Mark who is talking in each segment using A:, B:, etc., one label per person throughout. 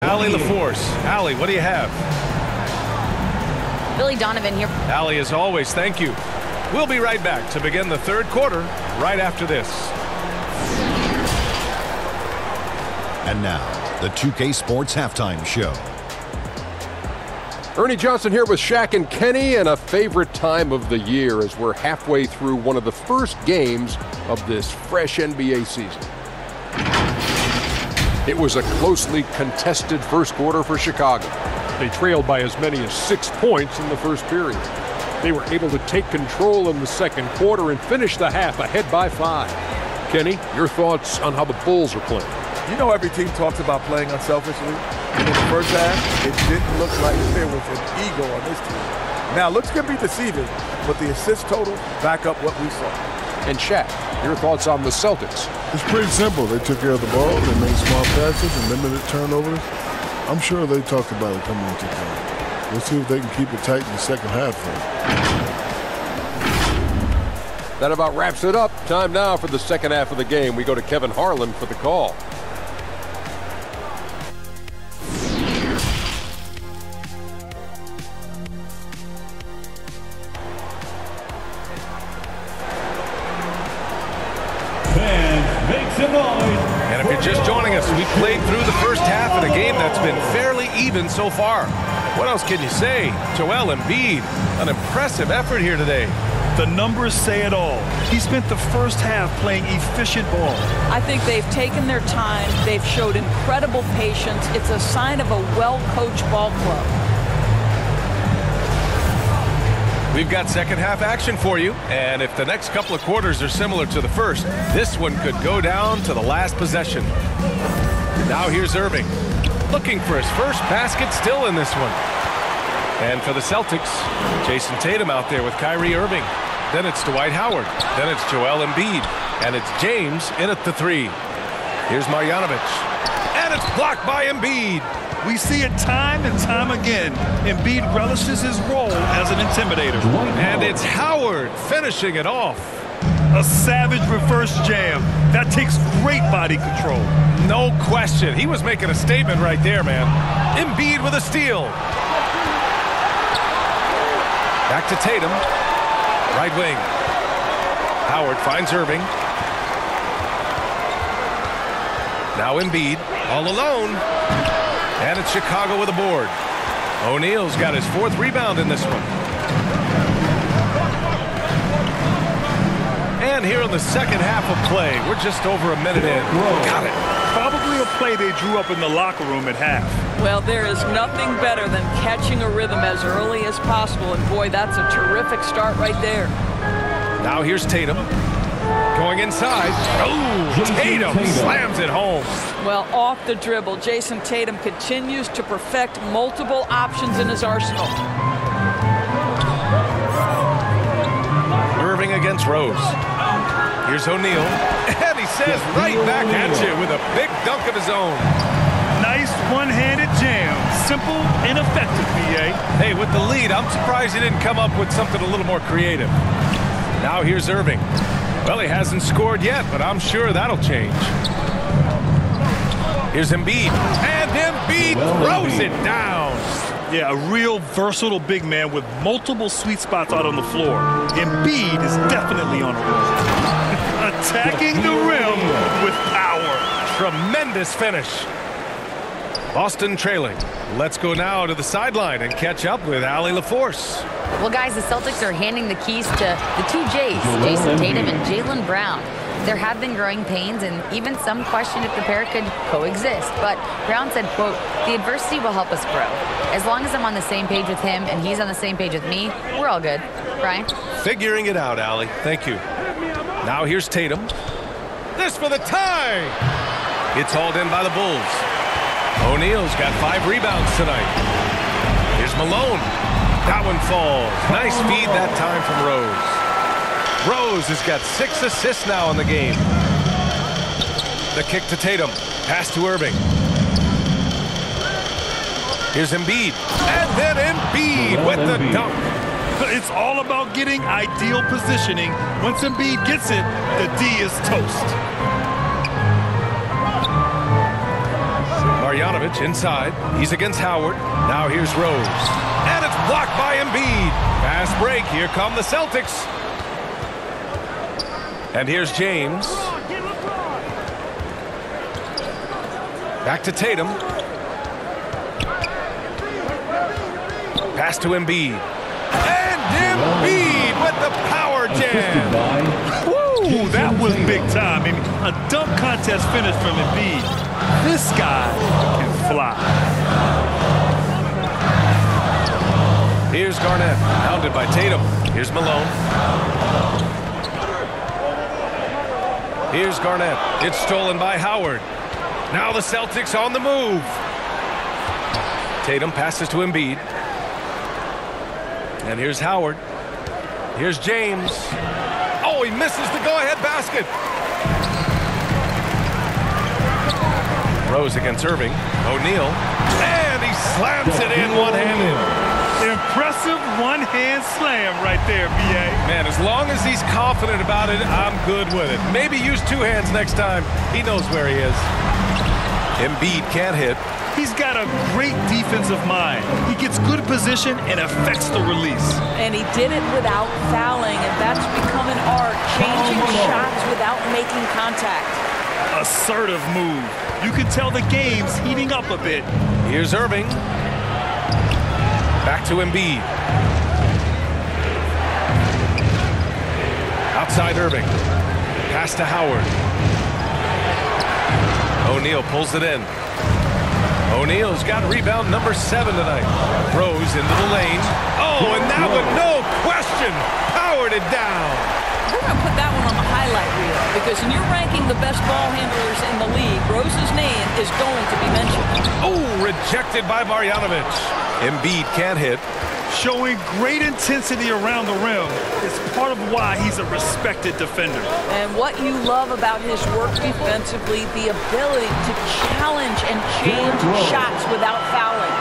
A: Allie LaForce. Allie, what do you have?
B: Billy Donovan here.
A: Allie, as always, thank you. We'll be right back to begin the third quarter right after this.
C: And now, the 2K Sports Halftime Show.
D: Ernie Johnson here with Shaq and Kenny, and a favorite time of the year as we're halfway through one of the first games of this fresh NBA season. It was a closely contested first quarter for Chicago. They trailed by as many as 6 points in the first period. They were able to take control in the second quarter and finish the half ahead by 5. Kenny, your thoughts on how the Bulls are playing?
E: You know, every team talks about playing unselfishly. In the first half, it didn't look like there was an ego on this team. Now, looks could be deceiving, but the assist total back up what we saw.
D: And Shaq, your thoughts on the Celtics?
F: It's pretty simple. They took care of the ball. They made small passes and limited turnovers. I'm sure they talked about it coming into time. We'll see if they can keep it tight in the second half.
D: That about wraps it up. Time now for the second half of the game. We go to Kevin Harlan for the call.
A: And if you're just joining us, we played through the first half of the game that's been fairly even so far. What else can you say? Joel Embiid, an impressive effort here today.
G: The numbers say it all. He spent the first half playing efficient ball.
H: I think they've taken their time. They've showed incredible patience. It's a sign of a well-coached ball club.
A: We've got second half action for you, and if the next couple of quarters are similar to the first, this one could go down to the last possession. Now here's Irving, looking for his first basket still in this one. And for the Celtics, Jason Tatum out there with Kyrie Irving. Then it's Dwight Howard. Then it's Joel Embiid. And it's James in at the 3. Here's Marjanovic. And it's blocked by Embiid.
G: We see it time and time again. Embiid relishes his role as an intimidator.
A: And it's Howard finishing it off.
G: A savage reverse jam. That takes great body control.
A: No question. He was making a statement right there, man. Embiid with a steal. Back to Tatum. Right wing. Howard finds Irving. Now Embiid all alone. And it's Chicago with a board. O'Neal's got his 4th rebound in this one. And here in the second half of play, we're just over a minute in. Got it.
G: Probably a play they drew up in the locker room at half.
H: Well, there is nothing better than catching a rhythm as early as possible. And boy, that's a terrific start right there.
A: Now here's Tatum. Going inside. Oh, Tatum slams it home.
H: Well, off the dribble, Jason Tatum continues to perfect multiple options in his arsenal.
A: Irving against Rose. Here's O'Neal. And he says right back at you with a big dunk of his own.
G: Nice one-handed jam. Simple and effective, B.A.
A: Hey, with the lead, I'm surprised he didn't come up with something a little more creative. Now here's Irving. Well, he hasn't scored yet, but I'm sure that'll change. Here's Embiid. And Embiid throws it down.
G: Yeah, a real versatile big man with multiple sweet spots out on the floor. Embiid is definitely on a roll. Attacking the rim with power.
A: Tremendous finish. Boston trailing. Let's go now to the sideline and catch up with Allie LaForce.
B: Well, guys, the Celtics are handing the keys to the 2 J's, Jason Tatum and Jaylen Brown. There have been growing pains and even some question if the pair could coexist. But Brown said, quote, "The adversity will help us grow. As long as I'm on the same page with him and he's on the same page with me, we're all good." Brian?
A: Figuring it out, Allie. Thank you. Now here's Tatum. This for the tie. It's hauled in by the Bulls. O'Neal's got 5 rebounds tonight. Here's Malone. That one falls. Nice feed that time from Rose. Rose has got 6 assists now in the game. The kick to Tatum. Pass to Irving. Here's Embiid. And then Embiid with the dunk.
G: It's all about getting ideal positioning. Once Embiid gets it, the D is toast.
A: Marjanovic inside. He's against Howard. Now here's Rose. And it's blocked by Embiid. Fast break. Here come the Celtics. And here's James. Back to Tatum. Pass to Embiid. And Embiid with the power jam.
G: Woo, that was big time. I mean, a dunk contest finish from Embiid. This guy can fly.
A: Here's Garnett, pounded by Tatum. Here's Malone. Here's Garnett. It's stolen by Howard. Now the Celtics on the move. Tatum passes to Embiid. And here's Howard. Here's James. Oh, he misses the go-ahead basket. Rose against Irving. O'Neal. And he slams it in one-handed.
G: Impressive one-hand slam right there, B.A.
A: Man, as long as he's confident about it, I'm good with it. Maybe use two hands next time. He knows where he is. Embiid can't hit.
G: He's got a great defensive mind. He gets good position and affects the release.
H: And he did it without fouling, and that's become an art, changing shots without making contact.
G: Assertive move. You can tell the game's heating up a bit.
A: Here's Irving. Back to Embiid. Outside Irving. Pass to Howard. O'Neal pulls it in. O'Neal's got rebound number 7 tonight. Throws into the lane. Oh, and that one, no question, powered it down.
H: We're going to put that one on the highlight reel because when you're ranking the best ball handlers in the league, Rose's name is going to be mentioned.
A: Oh, rejected by Marjanovic. Embiid can't hit.
G: Showing great intensity around the rim is part of why he's a respected defender.
H: And what you love about his work defensively, the ability to challenge and change shots without fouling.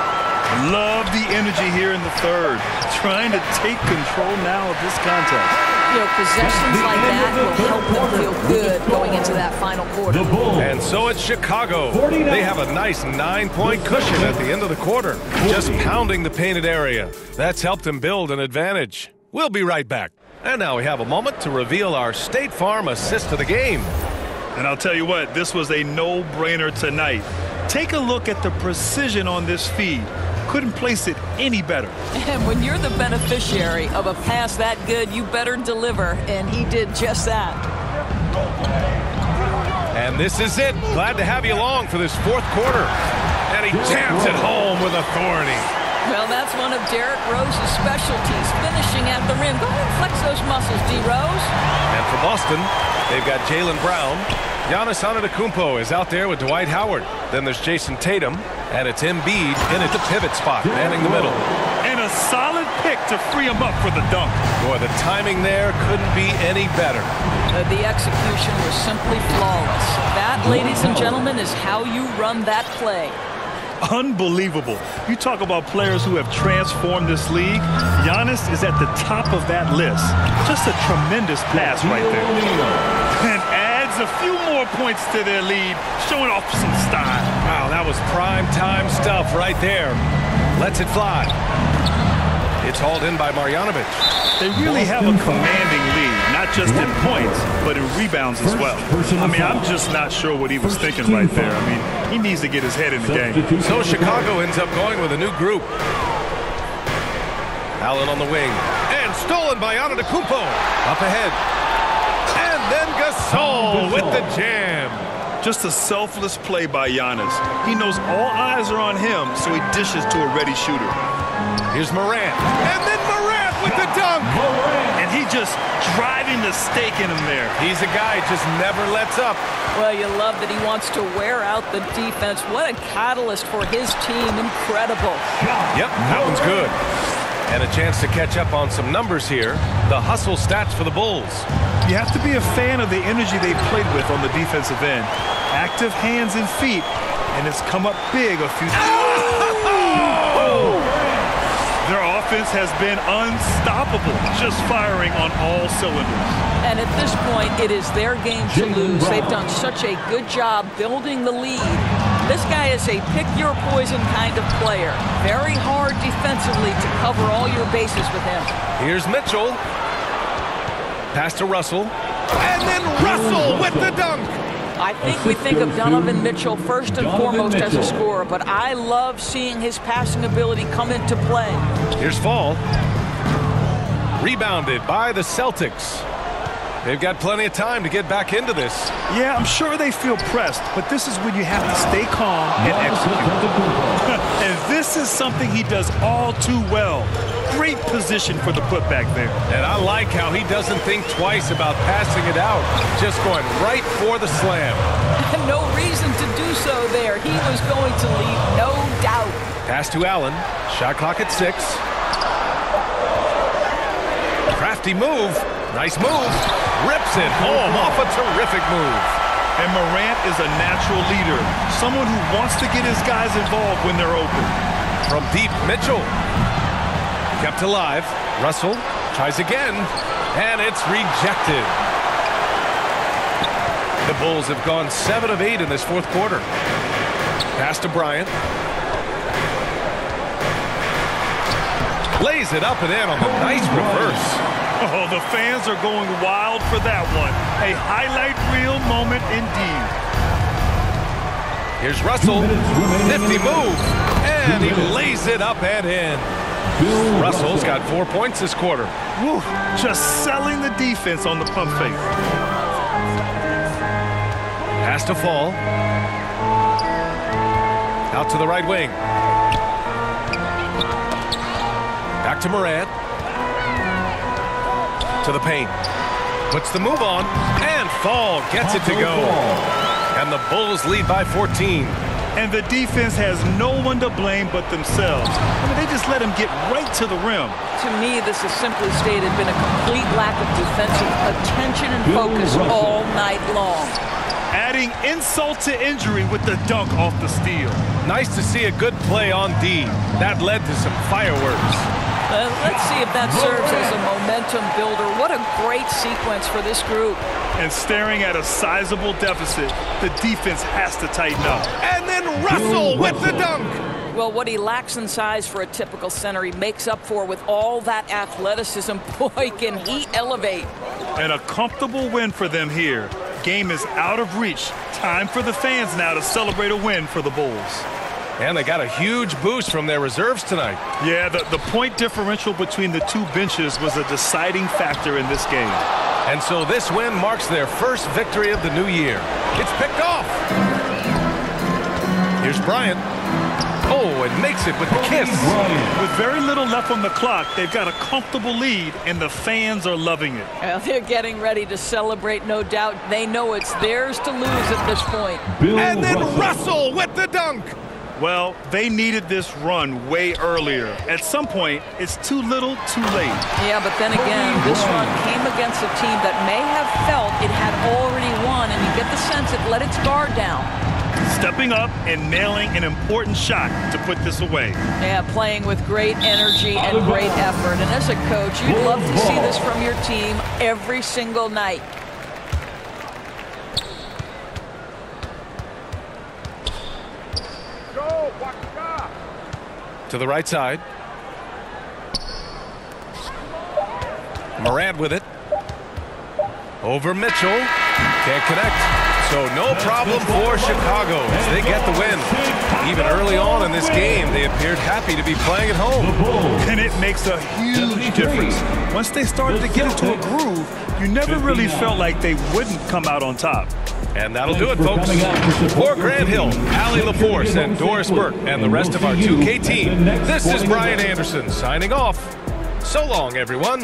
G: Love the energy here in the third. Trying to take control now of this contest.
H: You know, possessions like that will help them feel good going into that final quarter.
A: And so it's Chicago. They have a nice 9-point cushion at the end of the quarter, just pounding the painted area. That's helped them build an advantage. We'll be right back. And now we have a moment to reveal our State Farm assist of the game.
G: And I'll tell you what, this was a no-brainer tonight. Take a look at the precision on this feed. Couldn't place it any better.
H: And when you're the beneficiary of a pass that good, you better deliver, and he did just that.
A: And this is it. Glad to have you along for this fourth quarter. And he jams it home with authority.
H: Well, that's one of Derrick Rose's specialties, finishing at the rim. Go ahead and flex those muscles, D. Rose.
A: And for Boston, they've got Jaylen Brown. Giannis Antetokounmpo is out there with Dwight Howard. Then there's Jason Tatum, and it's Embiid in at the pivot spot, manning the middle.
G: And a solid pick to free him up for the dunk.
A: Boy, the timing there couldn't be any better.
H: The execution was simply flawless. That, ladies and gentlemen, is how you run that play.
G: Unbelievable. You talk about players who have transformed this league. Giannis is at the top of that list. Just a tremendous pass right there. And adds a few more points to their lead, showing off some style.
A: Wow, that was prime time stuff right there. Lets it fly. It's hauled in by Marjanovic.
G: They really have a commanding lead, not just in points, but in rebounds as well. I mean, I'm just not sure what he was thinking right there. I mean, he needs to get his head in the game.
A: So Chicago ends up going with a new group. Allen on the wing. And stolen by Antetokounmpo. Up ahead. And then Gasol with the jam.
G: Just a selfless play by Giannis. He knows all eyes are on him, so he dishes to a ready shooter.
A: Here's Morant. And then Morant with the dunk.
G: And he just driving the stake in him there.
A: He's a guy who just never lets up.
H: Well, you love that he wants to wear out the defense. What a catalyst for his team. Incredible.
A: Yep, that one's good. And a chance to catch up on some numbers here. The hustle stats for the Bulls.
G: You have to be a fan of the energy they played with on the defensive end. Active hands and feet, and it's come up big a few times.
A: Oh!
G: Their offense has been unstoppable, just firing on all cylinders.
H: And at this point, it is their game to lose. They've done such a good job building the lead. This guy is a pick-your-poison kind of player. Very hard defensively to cover all your bases with him.
A: Here's Mitchell. Pass to Russell. And then Russell with the dunk.
H: I think we think of Donovan Mitchell first and foremost as a scorer, but I love seeing his passing ability come into play.
A: Here's Fall. Rebounded by the Celtics. They've got plenty of time to get back into this.
G: Yeah, I'm sure they feel pressed, but this is when you have to stay calm and execute. And this is something he does all too well. Great position for the putback there.
A: And I like how he doesn't think twice about passing it out, just going right for the slam.
H: No reason to do so there. He was going to lead, no doubt.
A: Pass to Allen. Shot clock at 6. Crafty move. Nice move. Rips it home off a terrific move.
G: And Morant is a natural leader, someone who wants to get his guys involved when they're open.
A: From deep, Mitchell. Kept alive. Russell tries again, and it's rejected. The Bulls have gone 7 of 8 in this fourth quarter. Pass to Bryant. Lays it up and in on the nice reverse.
G: Oh, the fans are going wild for that one. A highlight reel moment indeed.
A: Here's Russell. Nifty move. And he lays it up and in. Russell's got 4 points this quarter.
G: Woo, just selling the defense on the pump fake.
A: Pass to Fall. Out to the right wing. Back to Morant. To the paint. Puts the move on. And Fall gets it to go. And the Bulls lead by 14.
G: And the defense has no one to blame but themselves. I mean, they just let him get right to the rim.
H: To me, this has simply stated been a complete lack of defensive attention and focus all night long.
G: Adding insult to injury with the dunk off the steal.
A: Nice to see a good play on D. That led to some fireworks.
H: Let's see if that serves as a momentum builder. What a great sequence for this group.
G: And staring at a sizable deficit, the defense has to tighten up.
A: And then Russell with the dunk.
H: Well, what he lacks in size for a typical center, he makes up for with all that athleticism. Boy, can he elevate.
G: And a comfortable win for them here. Game is out of reach. Time for the fans now to celebrate a win for the Bulls.
A: And they got a huge boost from their reserves tonight.
G: Yeah, the point differential between the two benches was a deciding factor in this game.
A: And so this win marks their first victory of the new year. It's picked off. Here's Bryant. Oh, and makes it with the kiss.
G: With very little left on the clock, they've got a comfortable lead, and the fans are loving it.
H: Well, they're getting ready to celebrate, no doubt. They know it's theirs to lose at this point.
A: And then Russell with the dunk.
G: Well, they needed this run way earlier. At some point, it's too little, too late.
H: Yeah, but then again, this run came against a team that may have felt it had already won, and you get the sense it let its guard down.
G: Stepping up and nailing an important shot to put this away.
H: Yeah, playing with great energy and great effort. And as a coach, you'd love to see this from your team every single night.
A: To the right side. Morant with it. Over Mitchell. Can't connect. So no problem for Chicago as they get the win. Even early on in this game, they appeared happy to be playing at home.
G: And it makes a huge difference. Once they started to get into a groove, you never really felt like they wouldn't come out on top.
A: And that'll do it, folks. For Grant Hill, Allie LaForce, and Doris Burke, and the rest of our 2K team, this is Brian Anderson signing off. So long, everyone.